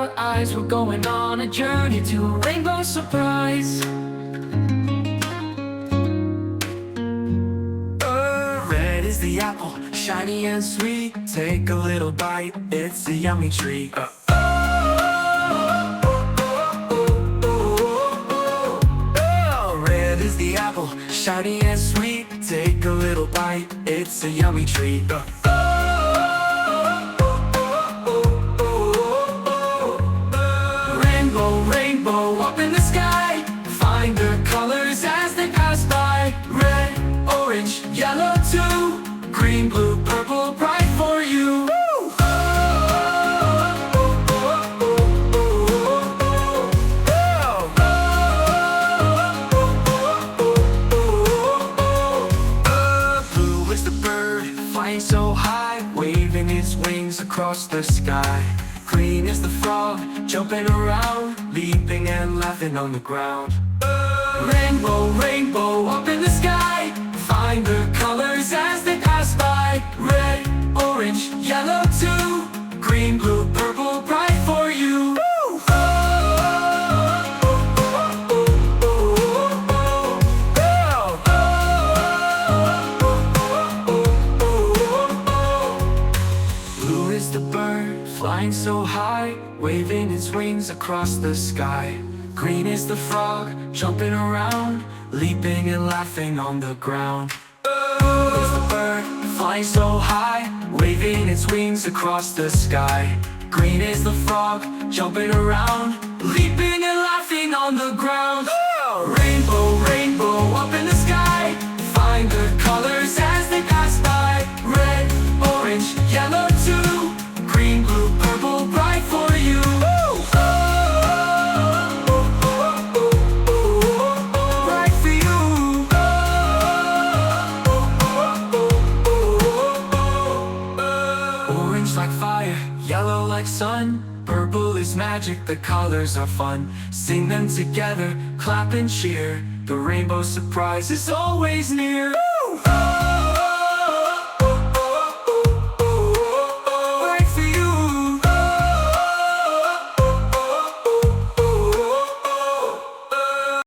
our eyes. We're going on a journey to a rainbow surprise. Red is the apple, shiny and sweet. Take a little bite, it's a yummy treat. Red is the apple, shiny and sweet. Take a little bite, it's a yummy treat. Rainbow, rainbow, up in the sky. Find the colors as they pass by. Red, orange, yellow too. Green, blue, purple, bright for you. Blue is the bird, flying so high, waving its wings across the sky. Green is the frog, jumping around, leaping and laughing on the ground. Rainbow, rainbow, up in the sky. Find the colors as they pass by. Red, orange, yellow too. Green, blue, purple, bright for you. Blue is the bird, flying so high, waving its wings across the sky. Green is the frog, jumping around, leaping and laughing on the ground. Blue is the bird, flying so high, waving its wings across the sky. Green is the frog, jumping around, leaping and laughing on the ground. Rainbow, rainbow, up in the sky. Find the colors as they pass by. Red, orange, yellow too. Green, blue, purple, bright for you. Bright for you. Orange like fire, yellow like sun. Purple is magic, the colors are fun. Sing them together, clap and cheer. The rainbow surprise is always near.